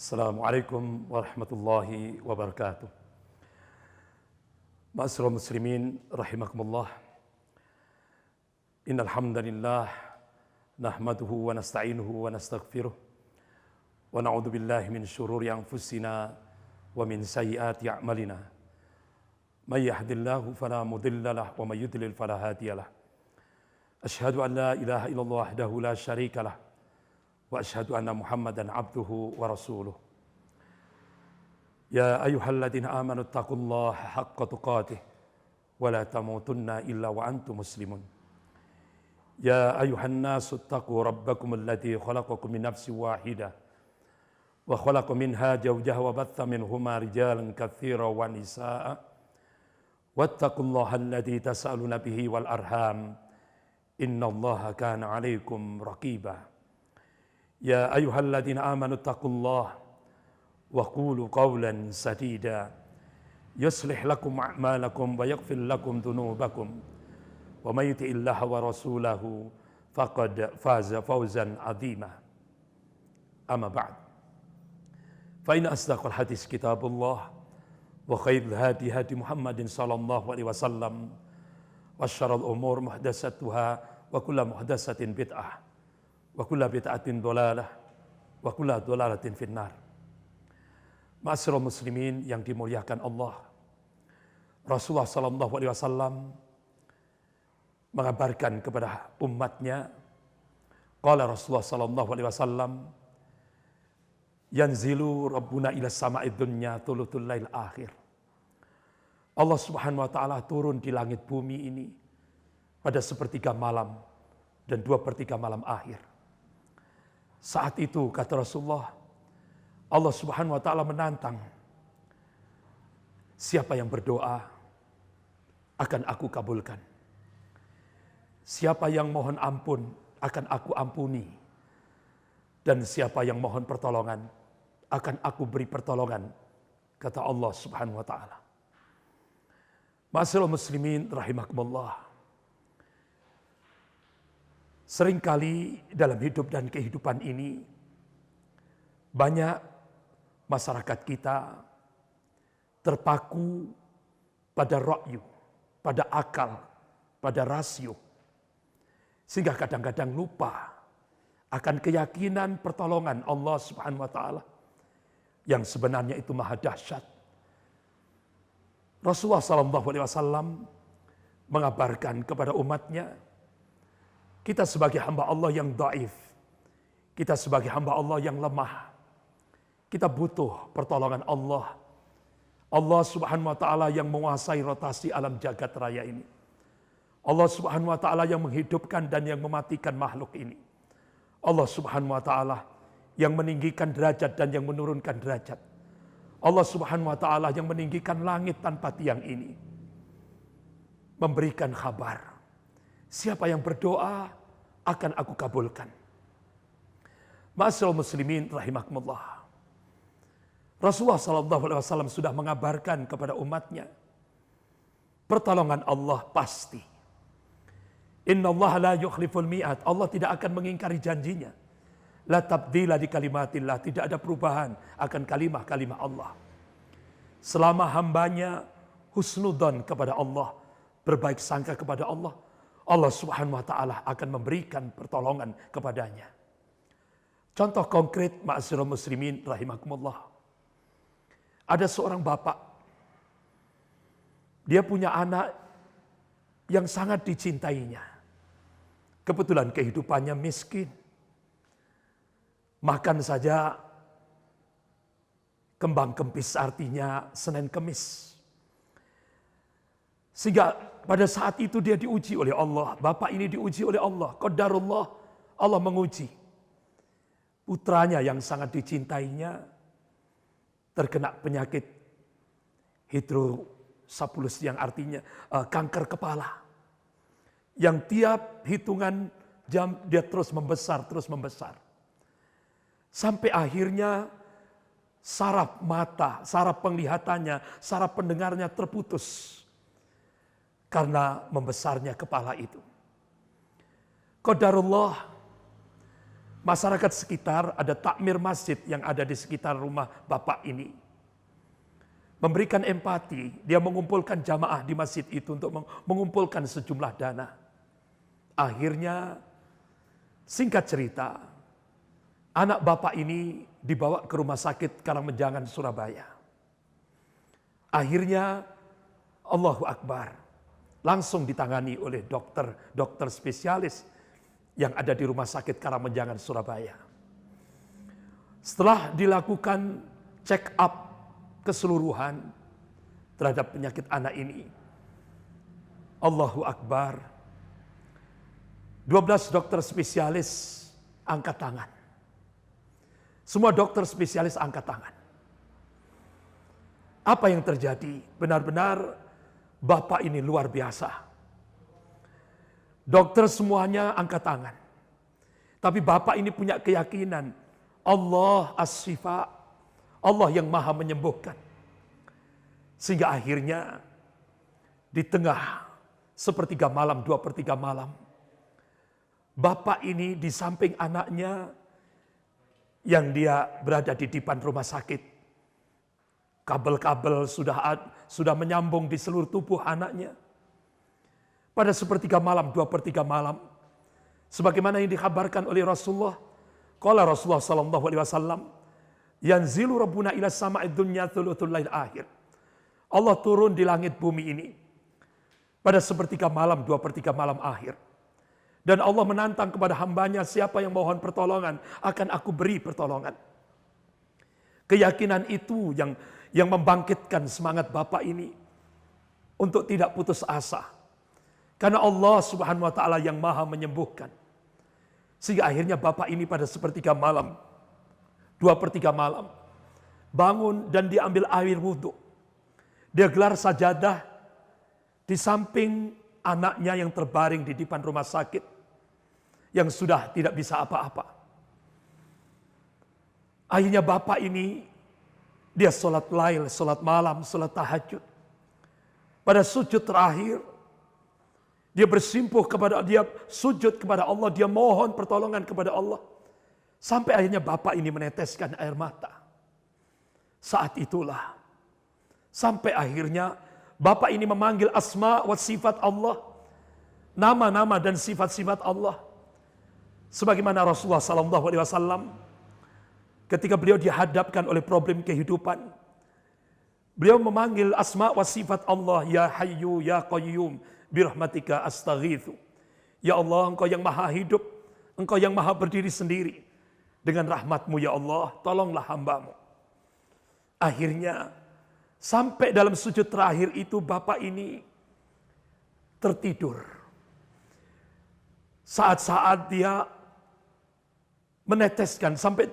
Assalamualaikum warahmatullahi wabarakatuh. Ma'asyiral muslimin rahimakumullah. Innal hamdalillah nahmaduhu wa nasta'inuhu wa nastaghfiruh wa na'udzu billahi min syururi anfusina wa min sayyiati a'malina. May yahdihillahu fala mudilla lahu wa may yudlil fala hadiya lahu. Asyhadu an la ilaha illallah wahdahu la syarika lahu wa asyhadu anna Muhammadan abduhu wa rasuluh. Ya ayyuhalladzina amanu taqullaha haqqa tuqatih wa la tamutunna illa wa antum muslimun. Ya ayyuhan nasu taqu rabbakum alladzi khalaqakum min nafsin wahidah wa khalaqa minha zawjaha wa batha minhuma rijalan katsiran wa nisaa'a wattaqullaha alladzi tas'aluna bihi wal arham innallaha kana 'alaikum raqiba. Ya ayyuhalladzina amanu taqullaha wa qulu qawlan sadida yuslih lakum a'malakum wa yaghfir lakum dhunubakum wa may yuti'illaha wa rasulahu faqad faza fawzan 'azima. Amma ba'd. Fa inna asdaqal hadis kitabullah wa khairul hadi hadi Muhammadin sallallahu alaihi wasallam wa syarrul umur muhdatsatuha wa kullu muhdatsatin bid'ah wa kullu bid'atin dhalalah wa kullu dhalalatin finnar. Ma'asyiral muslimin yang dimuliakan Allah, Rasulullah sallallahu alaihi wasallam mengabarkan kepada umatnya, qala Rasulullah sallallahu alaihi wasallam, yanzilu rabbuna ila sama'id dunya thuluthul lail akhir. Allah Subhanahu wa taala turun di langit bumi ini pada sepertiga malam dan 2/3 malam akhir. Saat itu kata Rasulullah, Allah Subhanahu wa taala menantang, siapa yang berdoa akan aku kabulkan. Siapa yang mohon ampun akan aku ampuni. Dan siapa yang mohon pertolongan akan aku beri pertolongan, kata Allah Subhanahu wa taala. Ma'asyiral muslimin rahimakumullah. Seringkali dalam hidup dan kehidupan ini banyak masyarakat kita terpaku pada ra'yu, pada akal, pada rasio. Sehingga kadang-kadang lupa akan keyakinan pertolongan Allah Subhanahu wa taala yang sebenarnya itu maha dahsyat. Rasulullah sallallahu alaihi wasallam mengabarkan kepada umatnya, kita sebagai hamba Allah yang dhaif, kita sebagai hamba Allah yang lemah, kita butuh pertolongan Allah. Allah Subhanahu wa taala yang menguasai rotasi alam jagat raya ini. Allah Subhanahu wa taala yang menghidupkan dan yang mematikan makhluk ini. Allah Subhanahu wa taala yang meninggikan derajat dan yang menurunkan derajat. Allah Subhanahu wa taala yang meninggikan langit tanpa tiang ini. Memberikan kabar, siapa yang berdoa akan aku kabulkan. Ma'asyiral muslimin rahimakumullah. Rasulullah sallallahu alaihi wasallam sudah mengabarkan kepada umatnya, pertolongan Allah pasti. Innallaha la yukhliful mi'ad. Allah tidak akan mengingkari janjinya. La tabdila di kalimatillah. Tidak ada perubahan akan kalimah-kalimah Allah. Selama hambanya husnudzon kepada Allah, berbaik sangka kepada Allah, Allah Subhanahu wa taala akan memberikan pertolongan kepadanya. Contoh konkret ma'asyiral muslimin rahimakumullah. Ada seorang bapak. Dia punya anak yang sangat dicintainya. Kebetulan kehidupannya miskin. Makan saja kembang kempis, artinya Senin Kemis. Sehingga pada saat itu dia diuji oleh Allah. Bapak ini diuji oleh Allah. Qadarullah, Allah menguji. Putranya yang sangat dicintainya terkena penyakit hidrosapulus yang artinya kanker kepala. Yang tiap hitungan jam dia terus membesar, terus membesar. Sampai akhirnya saraf mata, saraf penglihatannya, saraf pendengarnya terputus. Karena membesarnya kepala itu. Qadarullah, masyarakat sekitar, ada takmir masjid yang ada di sekitar rumah bapak ini. Memberikan empati, dia mengumpulkan jamaah di masjid itu untuk mengumpulkan sejumlah dana. Akhirnya, singkat cerita, anak bapak ini dibawa ke rumah sakit Karangmenjangan, Surabaya. Akhirnya, Allahu Akbar, langsung ditangani oleh dokter spesialis yang ada di rumah sakit Karangmenjangan, Surabaya. Setelah dilakukan check up keseluruhan terhadap penyakit anak ini, Allahu Akbar, 12 dokter spesialis angkat tangan. Semua dokter spesialis angkat tangan. Apa yang terjadi? Benar-benar bapak ini luar biasa. Dokter semuanya angkat tangan. Tapi bapak ini punya keyakinan, Allah as-Shifa, Allah yang maha menyembuhkan. Sehingga akhirnya di tengah sepertiga malam, 2/3 malam, bapak ini di samping anaknya yang dia berada di depan rumah sakit. Kabel-kabel sudah menyambung di seluruh tubuh anaknya. Pada sepertiga malam, 2/3 malam, sebagaimana yang dikabarkan oleh Rasulullah, qala Rasulullah sallallahu alaihi wasallam, yanzilu rabbuna ila sama'id dunya thuluthul lail akhir. Allah turun di langit bumi ini pada sepertiga malam, 2/3 malam akhir. Dan Allah menantang kepada hambanya, siapa yang mohon pertolongan, akan aku beri pertolongan. Keyakinan itu yang membangkitkan semangat bapak ini untuk tidak putus asa. Karena Allah Subhanahu wa taala yang maha menyembuhkan. Sehingga akhirnya bapak ini pada sepertiga malam, 2/3 malam, bangun dan diambil air wudhu. Dia gelar sajadah di samping anaknya yang terbaring di depan rumah sakit, yang sudah tidak bisa apa-apa. Akhirnya bapak ini, dia sholat lail, sholat malam, sholat tahajud. Pada sujud terakhir, dia bersimpuh kepada, dia sujud kepada Allah, dia mohon pertolongan kepada Allah. Sampai akhirnya bapak ini meneteskan air mata. Saat itulah, sampai akhirnya bapak ini memanggil asma wa sifat Allah. Nama-nama dan sifat-sifat Allah. Sebagaimana Rasulullah SAW, ketika beliau dihadapkan oleh problem kehidupan, beliau memanggil asma wa sifat Allah, ya hayyu ya qayyum birahmatika astaghitsu. Ya Allah, engkau yang maha hidup, engkau yang maha berdiri sendiri. Dengan rahmatmu ya Allah, tolonglah hambamu. Akhirnya, sampai dalam sujud terakhir itu bapak ini tertidur. Saat-saat dia meneteskan, sampai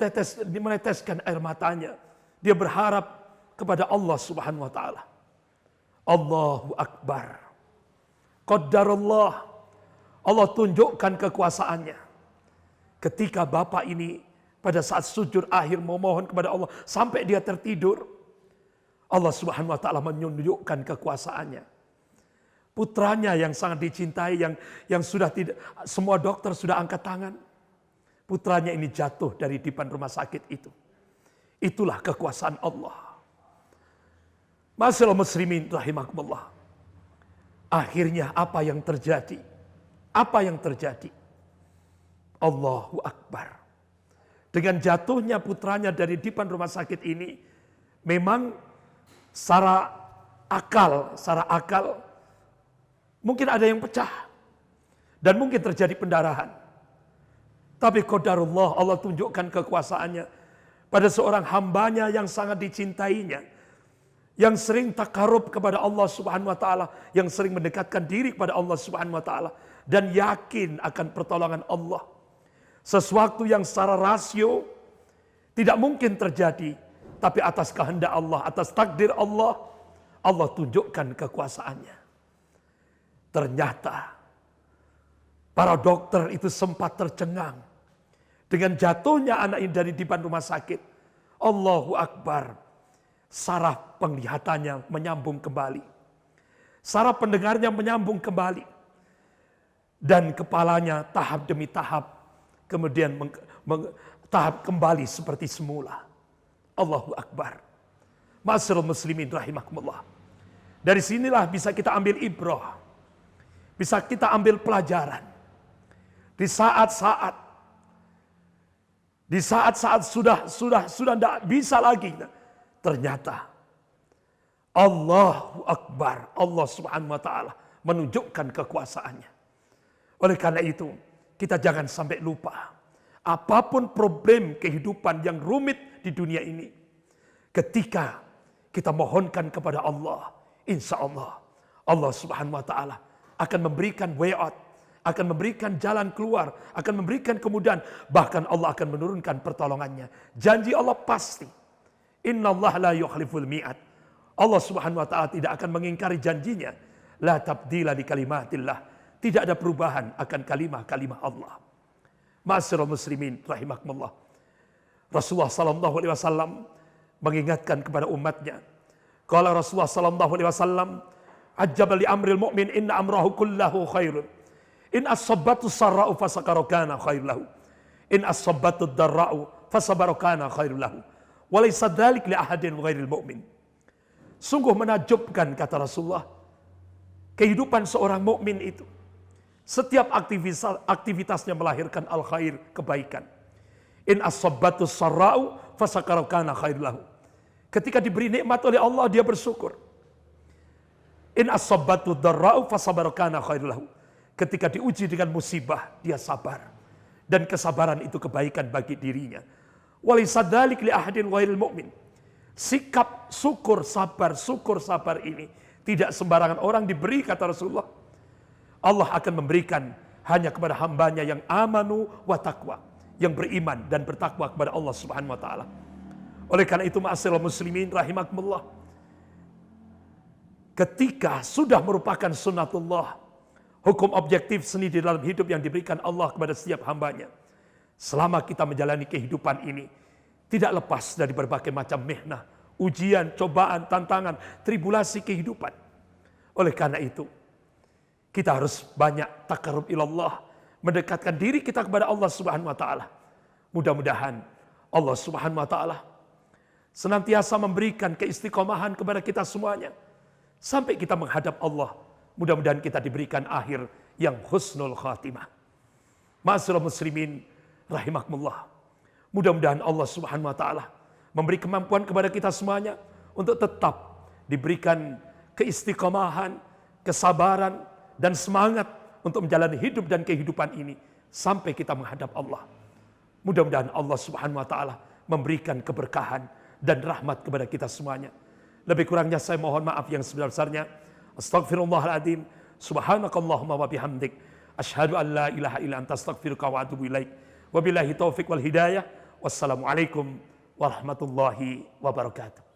meneteskan air matanya, dia berharap kepada Allah Subhanahu wa taala. Allahu Akbar. Qaddarullah. Allah tunjukkan kekuasaannya. Ketika bapak ini pada saat sujud akhir memohon kepada Allah sampai dia tertidur, Allah Subhanahu wa taala menunjukkan kekuasaannya. Putranya yang sangat dicintai, yang sudah tidak, semua dokter sudah angkat tangan. Putranya ini jatuh dari depan rumah sakit itu. Itulah kekuasaan Allah. Ma'asyiral muslimin rahimakumullah. Akhirnya apa yang terjadi? Apa yang terjadi? Allahu Akbar. Dengan jatuhnya putranya dari depan rumah sakit ini, memang secara akal, mungkin ada yang pecah. Dan mungkin terjadi pendarahan. Tapi qadarullah, Allah tunjukkan kekuasaannya pada seorang hambanya yang sangat dicintainya. Yang sering takarub kepada Allah Subhanahu wa taala, yang sering mendekatkan diri kepada Allah Subhanahu wa taala dan yakin akan pertolongan Allah. Sesuatu yang secara rasio tidak mungkin terjadi, tapi atas kehendak Allah, atas takdir Allah, Allah tunjukkan kekuasaannya. Ternyata para dokter itu sempat tercengang dengan jatuhnya anak ini dari depan rumah sakit. Allahu Akbar. Saraf penglihatannya menyambung kembali. Saraf pendengarnya menyambung kembali. Dan kepalanya tahap demi tahap kemudian tahap kembali seperti semula. Allahu Akbar. Ma'asyiral muslimin rahimakumullah. Dari sinilah bisa kita ambil ibrah. Bisa kita ambil pelajaran. Di saat-saat sudah tidak bisa lagi, ternyata Allahu Akbar, Allah Subhanahu wa taala menunjukkan kekuasaannya. Oleh karena itu, kita jangan sampai lupa. Apapun problem kehidupan yang rumit di dunia ini, ketika kita mohonkan kepada Allah, insya Allah, Allah Subhanahu wa taala akan memberikan way out, akan memberikan jalan keluar, akan memberikan kemudahan, bahkan Allah akan menurunkan pertolongannya. Janji Allah pasti. Innallaha la yukhliful mi'ad. Allah Subhanahu wa taala tidak akan mengingkari janjinya. La tabdila li kalimatillah. Tidak ada perubahan akan kalimah-kalimah Allah. Ma'asyiral muslimin rahimakumullah. Rasulullah sallallahu alaihi wasallam mengingatkan kepada umatnya. Qala Rasulullah sallallahu alaihi wasallam, "Ajjaba li amril mu'min inna amrahu kullahu khairun. In as-sabbatu sarra'u fasakara kana khairul lahu. In as-sabbatu darra'u fasabara kana khairul lahu. Wa laysa dzalik li ahadin ghairil mu'min." Sungguh menakjubkan, kata Rasulullah, kehidupan seorang mukmin itu. Setiap aktivitasnya melahirkan al-khair, kebaikan. In as-sabbatu sarra'u fasakara kana khairul lahu. Ketika diberi nikmat oleh Allah, dia bersyukur. In as-sabbatu darra'u fasabara kana khairul lahu. Ketika diuji dengan musibah, dia sabar. Dan kesabaran itu kebaikan bagi dirinya. Walaysa dzalik li ahadin ghairil mu'min. Sikap syukur sabar ini tidak sembarangan orang diberi, kata Rasulullah. Allah akan memberikan hanya kepada hambanya yang amanu wa taqwa, yang beriman dan bertakwa kepada Allah Subhanahu wa taala. Oleh karena itu, ma'asyiral muslimin rahimakumullah, ketika sudah merupakan sunnatullah, hukum objektif seni di dalam hidup yang diberikan Allah kepada setiap hambanya, selama kita menjalani kehidupan ini, tidak lepas dari berbagai macam mihnah, ujian, cobaan, tantangan, tribulasi kehidupan. Oleh karena itu, kita harus banyak taqarrub ilallah, mendekatkan diri kita kepada Allah Subhanahu wa taala. Mudah-mudahan Allah Subhanahu wa taala senantiasa memberikan keistiqomahan kepada kita semuanya sampai kita menghadap Allah. Mudah-mudahan kita diberikan akhir yang husnul khatimah. Ma'asyiral muslimin rahimakumullah. Mudah-mudahan Allah Subhanahu wa taala memberi kemampuan kepada kita semuanya untuk tetap diberikan keistiqomahan, kesabaran, dan semangat untuk menjalani hidup dan kehidupan ini sampai kita menghadap Allah. Mudah-mudahan Allah Subhanahu wa taala memberikan keberkahan dan rahmat kepada kita semuanya. Lebih kurangnya saya mohon maaf yang sebesar-besarnya. Astaghfirullahaladzim. Subhanakallahumma wa bihamdik. Asyhadu an la ilaha illa anta astaghfiruka wa atubu ilaik. Wabillahi taufiq wal hidayah. Wassalamualaikum warahmatullahi wabarakatuh.